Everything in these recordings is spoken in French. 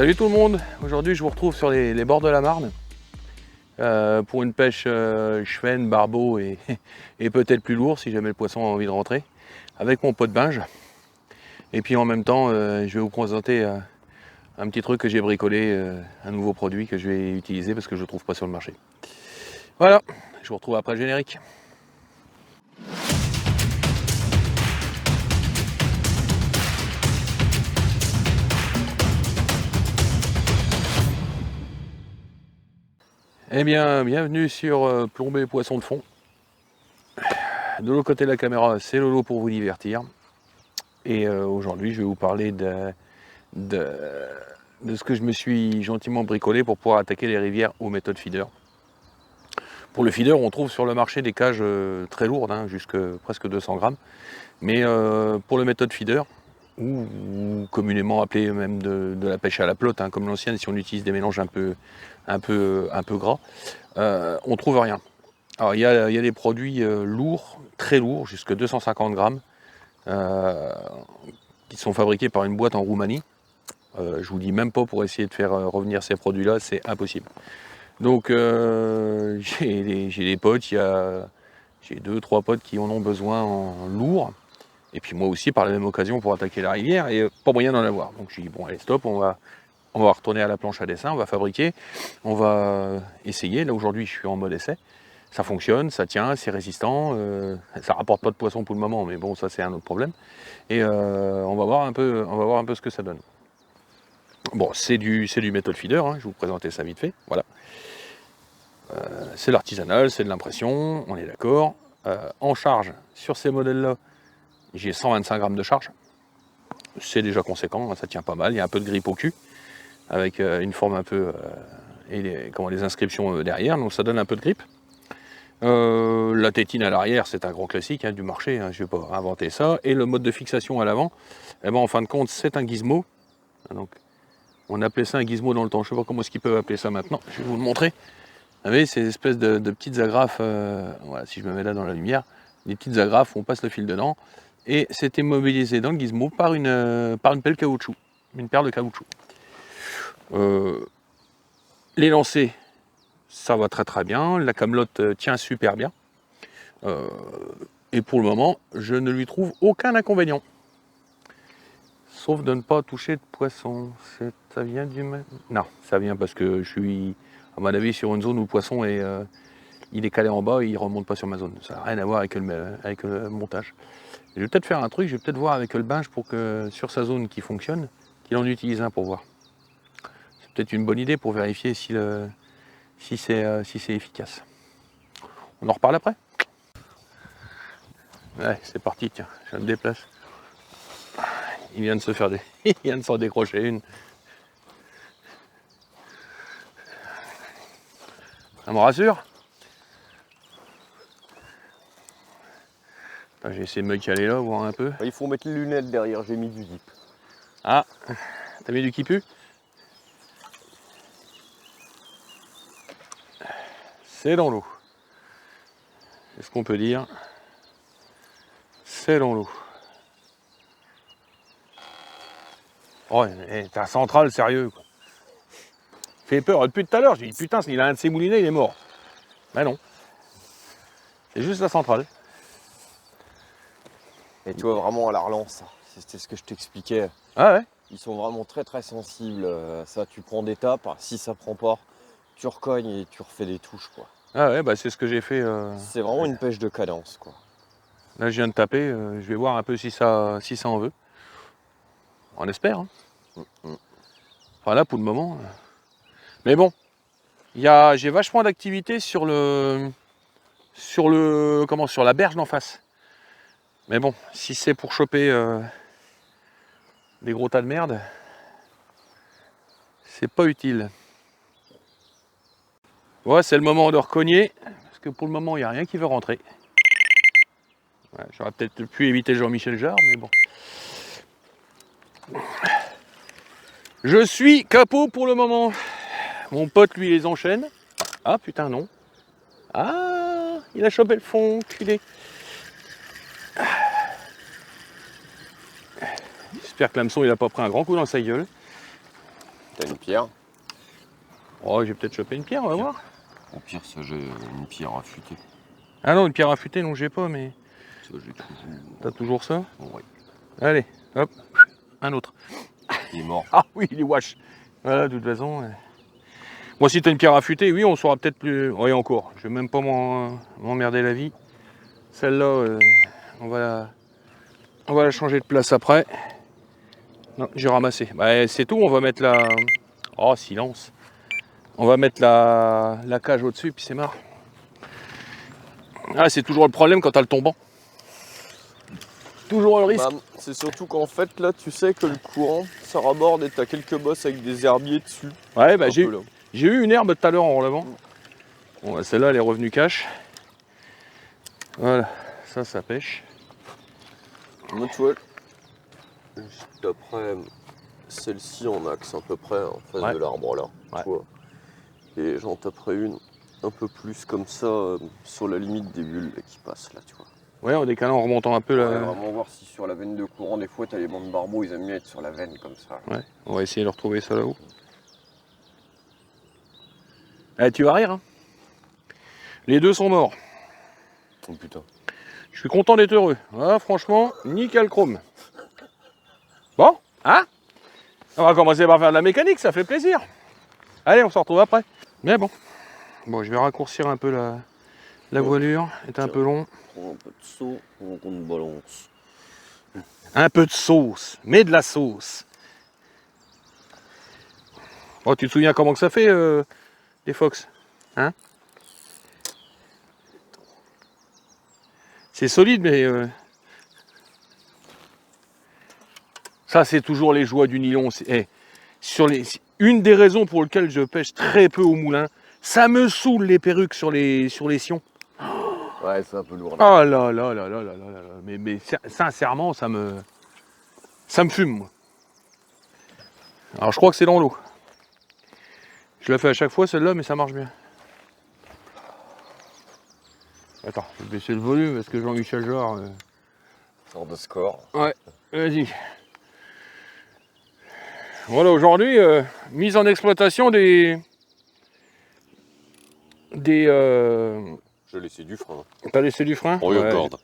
Salut tout le monde, aujourd'hui je vous retrouve sur les bords de la Marne pour une pêche chevenne, barbeau et, et peut-être plus lourd si jamais le poisson a envie de rentrer, avec mon pote Binge. Et puis en même temps je vais vous présenter un petit truc que j'ai bricolé, un nouveau produit que je vais utiliser parce que je ne le trouve pas sur le marché. Voilà, je vous retrouve après le générique. Eh bien, bienvenue sur Plomber Poisson de fond. De l'autre côté de la caméra, c'est Lolo pour vous divertir. Et aujourd'hui, je vais vous parler de ce que je me suis gentiment bricolé pour pouvoir attaquer les rivières aux méthodes feeder. Pour le feeder, on trouve sur le marché des cages très lourdes, hein, jusqu'à presque 200 grammes. Mais pour le méthode feeder, ou communément appelé même de la pêche à la plotte, hein, comme l'ancienne, si on utilise des mélanges un peu gras, on trouve rien. Alors il y a des produits lourds, très lourds, jusqu'à 250 grammes, qui sont fabriqués par une boîte en Roumanie. Je vous dis même pas pour essayer de faire revenir ces produits-là, c'est impossible. Donc j'ai des potes, j'ai 2-3 potes qui en ont besoin en lourd. Et puis moi aussi par la même occasion pour attaquer la rivière et pas moyen d'en avoir. Donc je dis bon allez stop, on va retourner à la planche à dessin, on va fabriquer, on va essayer. Là aujourd'hui je suis en mode essai. Ça fonctionne, ça tient, c'est résistant, ça rapporte pas de poisson pour le moment, mais bon ça c'est un autre problème. Et on va voir un peu ce que ça donne. Bon, c'est du méthode feeder, hein, je vais vous présenter ça vite fait, voilà. C'est l'artisanal, c'est de l'impression, on est d'accord. En charge, sur ces modèles-là, j'ai 125 grammes de charge. C'est déjà conséquent, ça tient pas mal, il y a un peu de grippe au cul, avec une forme un peu, et les inscriptions derrière, donc ça donne un peu de grippe. La tétine à l'arrière, c'est un gros classique hein, du marché, hein, je ne vais pas inventer ça. Et le mode de fixation à l'avant, eh ben, en fin de compte, c'est un gizmo. Donc, on appelait ça un gizmo dans le temps, je ne sais pas comment est-ce qu'ils peuvent appeler ça maintenant, je vais vous le montrer. Vous savez, ces espèces de petites agrafes, voilà, si je me mets là dans la lumière, des petites agrafes, on passe le fil dedans, et c'est immobilisé dans le gizmo par une pelle caoutchouc, une paire de caoutchouc. Les lancers, ça va très très bien, la camelote tient super bien, et pour le moment, je ne lui trouve aucun inconvénient. Sauf de ne pas toucher de poisson. Ça vient du... Non, ça vient parce que je suis, à mon avis, sur une zone où le poisson est, il est calé en bas et il ne remonte pas sur ma zone. Ça n'a rien à voir avec le montage. Je vais peut-être faire un truc, je vais peut-être voir avec le Binge pour que sur sa zone qui fonctionne, qu'il en utilise un pour voir. C'est peut-être une bonne idée pour vérifier si c'est efficace. On en reparle après. Ouais, c'est parti, tiens, je me déplace. Il vient de se faire il vient de s'en décrocher une. Ça me rassure. Attends, j'ai essayé de me caler là, voir un peu. Il faut mettre les lunettes derrière, j'ai mis du dip. Ah, t'as mis du kipu? C'est dans l'eau. C'est ce qu'on peut dire. C'est dans l'eau. Oh, t'es un central sérieux, quoi. Fait peur. Depuis tout à l'heure, j'ai dit putain, il a un de ses moulinets, il est mort. Ben non. C'est juste la centrale. Et tu vois vraiment à la relance, c'était ce que je t'expliquais. Ah ouais? Ils sont vraiment très très sensibles. Ça, tu prends des tapes, si ça prend pas, tu recognes et tu refais des touches, quoi. Ah ouais, bah c'est ce que j'ai fait. C'est vraiment une pêche de cadence, quoi. Là, je viens de taper. Je vais voir un peu si ça en veut. On espère. Hein. Enfin là, pour le moment. Mais bon, j'ai vachement d'activité sur la berge d'en face. Mais bon, si c'est pour choper des gros tas de merde, c'est pas utile. Ouais, c'est le moment de recogner, parce que pour le moment, il n'y a rien qui veut rentrer. Ouais, j'aurais peut-être pu éviter Jean-Michel Jarre, mais bon. Je suis capot pour le moment. Mon pote, lui, les enchaîne. Ah, putain, non. Ah, il a chopé le fond, culé. J'espère que l'hameçon, il a pas pris un grand coup dans sa gueule. t'as une pierre. Oh, j'ai peut-être chopé une pierre, on va voir. Au pire, ça, j'ai une pierre affûtée. Ah non, une pierre affûtée, non, j'ai pas, mais. Ça, j'ai toujours. T'as toujours ça? Ouais. Allez, hop, un autre. Il est mort. Ah oui, il est wash. Voilà, de toute façon. Moi, si t'as une pierre affûtée, oui, on saura peut-être plus. Oui, encore. Je vais même pas m'emmerder la vie. Celle-là, on va la changer de place après. Non, j'ai ramassé. Bah, c'est tout, on va mettre la. Oh, silence. On va mettre la cage au-dessus, puis c'est marre. Ah, c'est toujours le problème quand t'as le tombant. Toujours le risque. Bah, c'est surtout qu'en fait, là, tu sais que le courant, ça raborde et t'as quelques bosses avec des herbiers dessus. Ouais, bah, Un j'ai peu, là. eu une herbe tout à l'heure en relevant. Bon, bah, celle-là, elle est revenue cash. Voilà, ça pêche. Moi, tu vois, juste après celle-ci en axe à peu près en face Ouais. de l'arbre là, Ouais. tu vois. Et j'en taperai une un peu plus comme ça sur la limite des bulles là, qui passent là, tu vois. Ouais, en décalant, en remontant un peu Ouais, la. vraiment voir si sur la veine de courant, des fois, t'as les bandes barbeaux, ils aiment mieux être sur la veine comme ça. Ouais, on va essayer de retrouver ça là-haut. Eh, tu vas rire, hein. Les deux sont morts. Oh putain. Je suis content d'être heureux. Ah, franchement, nickel chrome. Bon, hein? On va commencer par faire de la mécanique, ça fait plaisir. Allez, on se retrouve après. Mais bon. Bon, je vais raccourcir un peu la voilure. C'est un peu long. Prends un peu de seau, on compte balance. Un peu de sauce. Mais de la sauce. Oh, tu te souviens comment que ça fait, les Fox? Hein? C'est solide, mais... Ça, c'est toujours les joies du nylon. Une des raisons pour lesquelles je pêche très peu au moulin, ça me saoule les perruques sur les sions. Ouais, c'est un peu lourd. Oh là là là là là là là. Mais sincèrement, ça me fume, moi. Alors, je crois que c'est dans l'eau. Je la fais à chaque fois, celle-là, mais ça marche bien. Attends, je vais baisser le volume parce que Jean-Michel Jarre... Sort de score. Ouais, vas-y. Voilà, aujourd'hui, mise en exploitation des... J'ai laissé du frein. T'as laissé du frein? On regarde.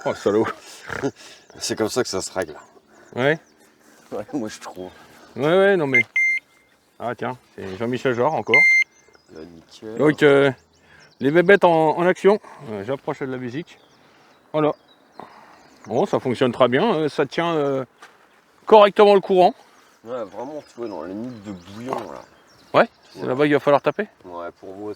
Oh, salaud. C'est comme ça que ça se règle. Ouais. Ouais, moi je trouve. Ouais, non mais... Ah tiens, c'est Jean-Michel Jarre encore. Là, nickel. Donc, les bébêtes en action. J'approche de la musique. Voilà. Bon, ça fonctionne très bien. Ça tient correctement le courant. Ouais, vraiment, tu vois, dans la limite de bouillon là. Ouais, c'est là-bas qu'il va falloir taper. Ouais, pour moi,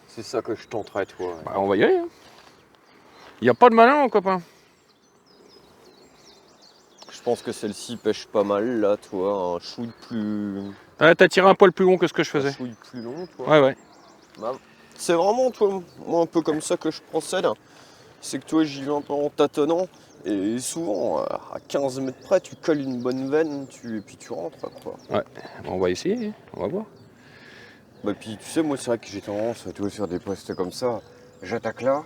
c'est ça que je tenterais, toi. Bah, on va y aller. Hein. Il n'y a pas de malin, mon copain. Je pense que celle-ci pêche pas mal là, toi. Un chouille plus. Ah, t'as tiré un poil plus long que ce que je Un faisais. chouille plus long, toi. Ouais. Bah, c'est vraiment, toi, moi, un peu comme ça que je procède. C'est que toi, j'y vais un peu en tâtonnant. Et souvent, à 15 mètres près, tu colles une bonne veine et puis tu rentres, quoi. Ouais, on va essayer, on va voir. Bah, puis tu sais, moi, c'est vrai que j'ai tendance à faire des postes comme ça. J'attaque là,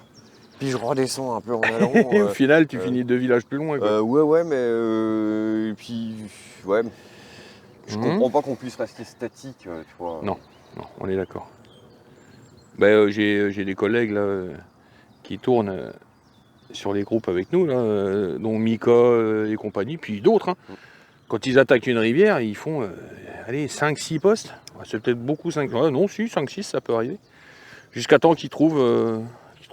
puis je redescends un peu en allant. Et au final, tu finis 2 villages plus loin. Quoi. Ouais, mais. Et puis. Ouais. Je comprends pas qu'on puisse rester statique, tu vois. Non, on est d'accord. Bah, j'ai des collègues là, qui tournent sur les groupes avec nous, là, dont Mika et compagnie, puis d'autres. Hein. Quand ils attaquent une rivière, ils font allez, 5-6 postes. C'est peut-être beaucoup, 5. Non, si, 5-6, ça peut arriver. Jusqu'à temps qu'ils trouvent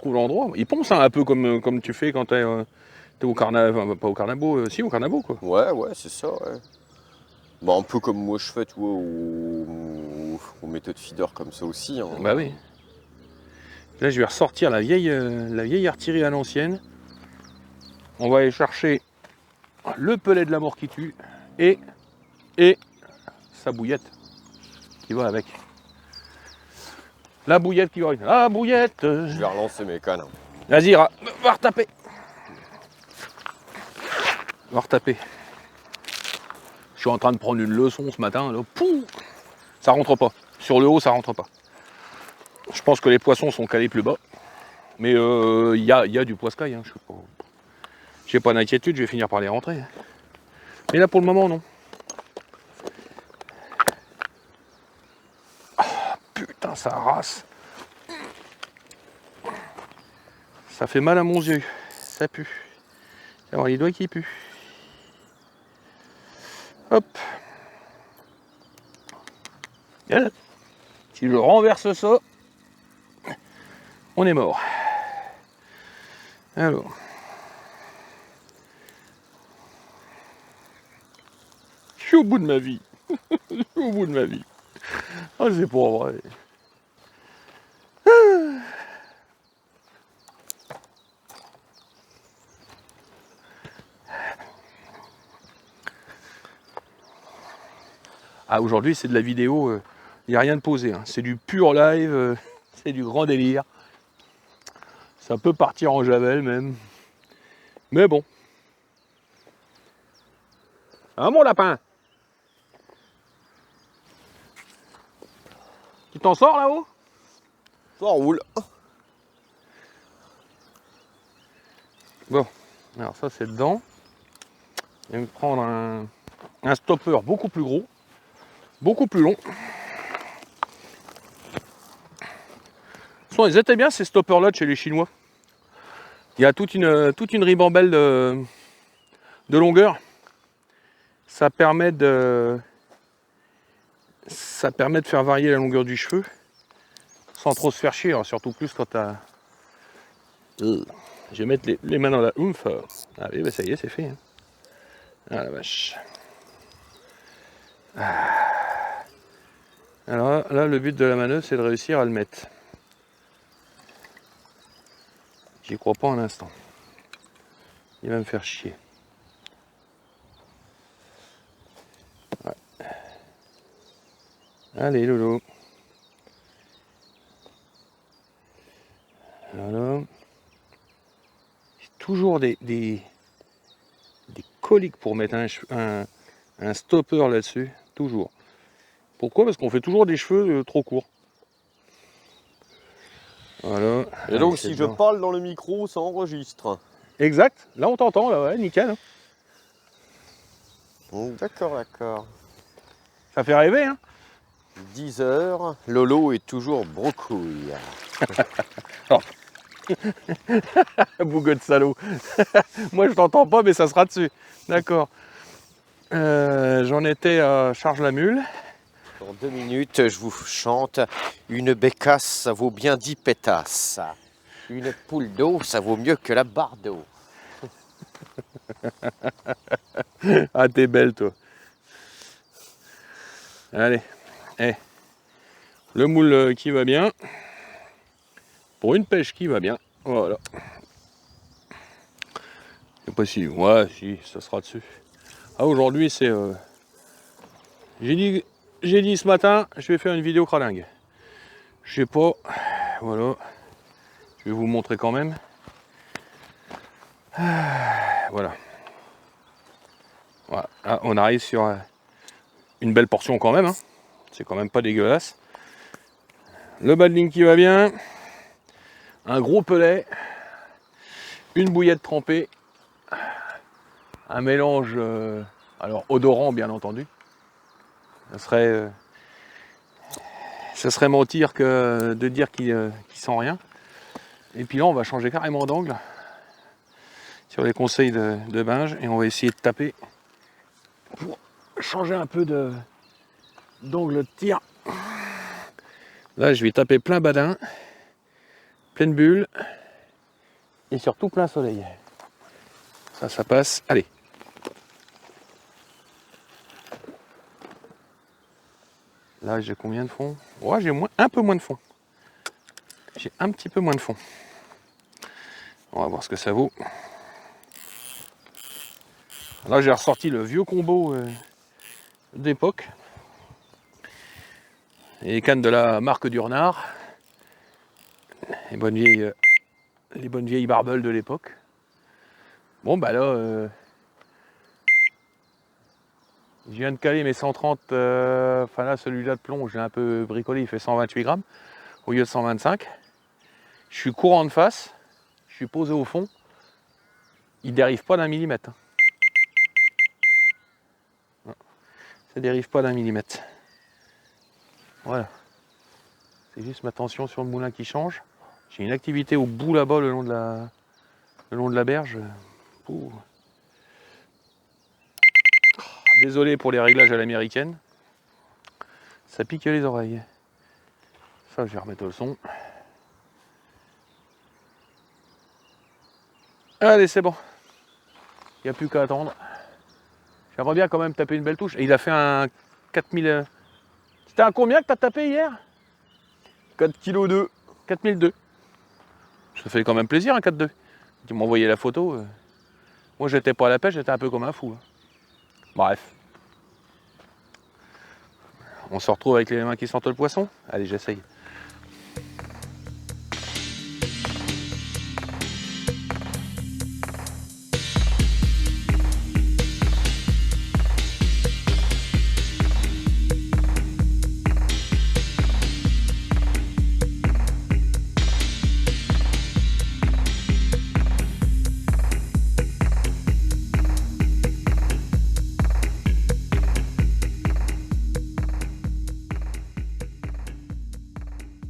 l'endroit. Ils poncent hein, un peu comme tu fais quand t'es au carnaval, enfin, pas au carnaval, si au carnaval quoi. Ouais, c'est ça, ouais. Bah, un peu comme moi je fais, tu vois, aux méthodes feeder comme ça aussi. Hein. Bah oui. Là, je vais ressortir la vieille artillerie à l'ancienne. On va aller chercher le pelet de la mort qui tue et sa bouillette qui va avec. La bouillette qui va avec. La bouillette. Je vais relancer mes cannes. Vas-y, va retaper. Va retaper. Je suis en train de prendre une leçon ce matin. Là. Pouh, ça rentre pas. Sur le haut, ça rentre pas. Je pense que les poissons sont calés plus bas. Mais il y a du poiscaille. Hein. J'ai pas d'inquiétude, je vais finir par les rentrer. Mais là, pour le moment, non. putain, ça rase. Ça fait mal à mon yeux. Ça pue. Alors les doigts qui puent. Hop. Et là, si je renverse ça, on est mort. Alors. Je suis au bout de ma vie. Je suis au bout de ma vie. Oh, c'est pas vrai. Ah, aujourd'hui, c'est de la vidéo. Il n'y a rien de posé. Hein. C'est du pur live. C'est du grand délire. Ça peut partir en javel même. Mais bon. Hein, mon lapin? Tu t'en sors là-haut? Ça roule. Bon, alors ça c'est dedans. Je vais me prendre un stopper beaucoup plus gros, beaucoup plus long. Ils étaient bien ces stoppers là de chez les Chinois. Il y a toute une ribambelle de longueur. Ça permet de faire varier la longueur du cheveu sans trop se faire chier, alors surtout plus quand t'as. Je vais mettre les mains dans la oomph. Ah oui, bah ça y est, c'est fait. Hein. Ah la vache. Alors là, le but de la manœuvre, c'est de réussir à le mettre. J'y crois pas un instant. Il va me faire chier. Ouais. Allez, Lolo. Voilà. Toujours des coliques pour mettre un stopper là-dessus. Toujours. Pourquoi? Parce qu'on fait toujours des cheveux trop courts. Voilà. Et donc, si je parle dans le micro, ça enregistre. Exact. Là, on t'entend, là, ouais, nickel. D'accord, d'accord. Ça fait rêver, hein? 10 heures, Lolo est toujours brocouille. Bougot de salaud. Moi, je t'entends pas, mais ça sera dessus. D'accord. J'en étais à Charge la Mule. Dans 2 minutes, je vous chante une bécasse, ça vaut bien 10 pétasses. Une poule d'eau, ça vaut mieux que la barre d'eau. Ah, t'es belle, toi. Allez. Le moule qui va bien. Pour une pêche qui va bien. Voilà. Je sais pas si. Ouais, si, ça sera dessus. Ah, aujourd'hui, c'est. J'ai dit ce matin, je vais faire une vidéo cralingue. Je sais pas. Voilà. Je vais vous montrer quand même. Voilà. Voilà. Là, on arrive sur une belle portion quand même. Hein. C'est quand même pas dégueulasse. Le bas de ligne qui va bien. Un gros pelet. Une bouillette trempée. Un mélange alors odorant bien entendu. Ça serait mentir que de dire qu'il sent rien. Et puis là on va changer carrément d'angle sur les conseils de Binge et on va essayer de taper pour changer un peu d'angle de tir. Là je vais taper plein badin, pleine bulle et surtout plein soleil. Ça passe. Allez. Là, j'ai combien de fond? Ouais, j'ai un peu moins de fond. J'ai un petit peu moins de fond. On va voir ce que ça vaut. Là, j'ai ressorti le vieux combo d'époque. Les cannes de la marque Durnard. Les bonnes vieilles barbels de l'époque. Bon, bah là, je viens de caler mes 130. Enfin là, celui-là de plomb, j'ai un peu bricolé, il fait 128 grammes au lieu de 125. Je suis courant de face, je suis posé au fond. Il dérive pas d'un millimètre. Ça dérive pas d'un millimètre. Voilà. C'est juste ma tension sur le moulin qui change. J'ai une activité au bout là-bas, le long de la berge. Ouh. Désolé pour les réglages à l'américaine. Ça pique les oreilles. Ça, je vais remettre le son. Allez, c'est bon. Il n'y a plus qu'à attendre. J'aimerais bien quand même taper une belle touche. Et il a fait un 4000... C'était un combien que tu as tapé hier? 4,2 kg. 4002. Ça fait quand même plaisir un 4,2. Tu m'as envoyé la photo. Moi, j'étais pas à la pêche, j'étais un peu comme un fou. Bref. On se retrouve avec les mains qui sentent le poisson? Allez, j'essaye.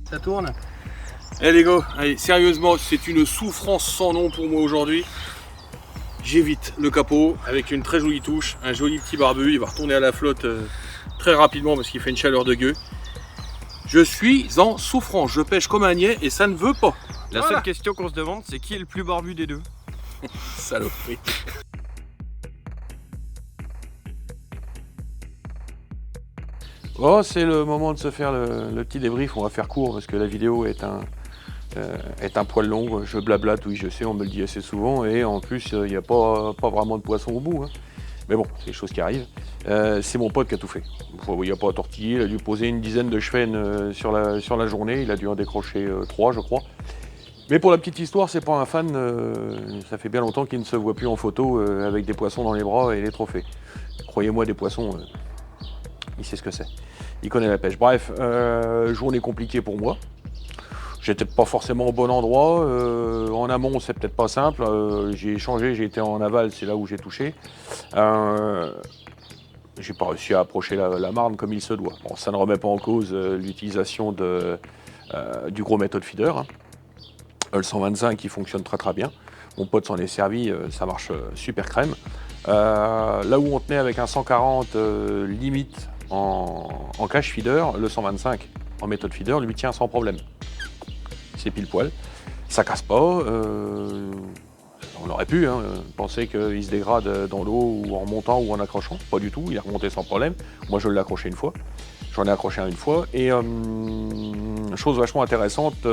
Ça tourne. Eh les gars, allez, sérieusement, c'est une souffrance sans nom pour moi aujourd'hui. J'évite le capot avec une très jolie touche, un joli petit barbu. Il va retourner à la flotte très rapidement parce qu'il fait une chaleur de gueux. Je suis en souffrance, je pêche comme un niais et ça ne veut pas. La seule question qu'on se demande, c'est qui est le plus barbu des deux? Saloperie. Oh, c'est le moment de se faire le petit débrief. On va faire court parce que la vidéo est un poil long. Je blablate, oui, je sais, on me le dit assez souvent. Et en plus, il n'y a pas vraiment de poisson au bout. Hein. Mais bon, c'est des choses qui arrivent. C'est mon pote qui a tout fait. Il n'y a pas à tortiller. Il a dû poser une dizaine de chevens sur la journée. Il a dû en décrocher 3, je crois. Mais pour la petite histoire, c'est pas un fan. Ça fait bien longtemps qu'il ne se voit plus en photo avec des poissons dans les bras et les trophées. Croyez-moi, des poissons, il sait ce que c'est. Il connaît la pêche. Bref, journée compliquée pour moi. J'étais pas forcément au bon endroit. En amont, c'est peut-être pas simple. J'ai changé, j'ai été en aval, c'est là où j'ai touché. J'ai pas réussi à approcher la marne comme il se doit. Bon, ça ne remet pas en cause l'utilisation du gros méthode feeder. Hein. Le 125 qui fonctionne très très bien. Mon pote s'en est servi, ça marche super crème. Là où on tenait avec un 140 limite en cache feeder, le 125 en méthode feeder lui tient sans problème. C'est pile poil. Ça casse pas. On aurait pu penser qu'il se dégrade dans l'eau ou en montant ou en accrochant. Pas du tout, il est remonté sans problème. Moi je l'ai accroché une fois. J'en ai accroché un une fois. Et chose vachement intéressante,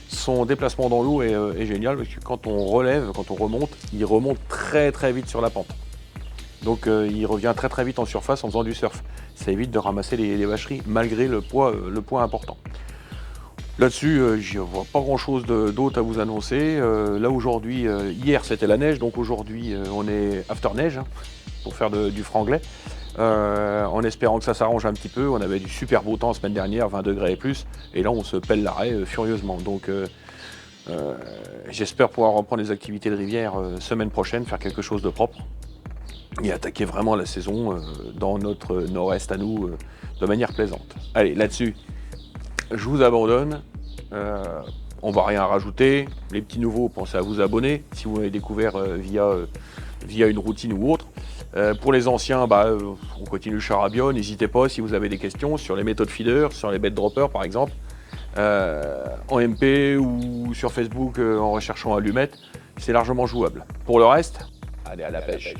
son déplacement dans l'eau est génial parce que quand on relève, quand on remonte, il remonte très très vite sur la pente. Donc il revient très très vite en surface en faisant du surf. Ça évite de ramasser les vacheries malgré le poids important. Là-dessus, je ne vois pas grand-chose d'autre à vous annoncer. Là aujourd'hui, hier c'était la neige, donc aujourd'hui on est after neige hein, pour faire du franglais. En espérant que ça s'arrange un petit peu. On avait du super beau temps la semaine dernière, 20 degrés et plus, et là on se pèle l'arrêt furieusement. Donc j'espère pouvoir reprendre les activités de rivière semaine prochaine, faire quelque chose de propre et attaquer vraiment la saison dans notre nord-est à nous de manière plaisante. Allez, là-dessus, je vous abandonne. On va rien rajouter. Les petits nouveaux, pensez à vous abonner si vous m'avez découvert via une routine ou autre. Pour les anciens, on continue le charabia. N'hésitez pas si vous avez des questions sur les méthodes feeder, sur les bait droppers par exemple, en MP ou sur Facebook en recherchant allumettes. C'est largement jouable. Pour le reste, allez à la pêche.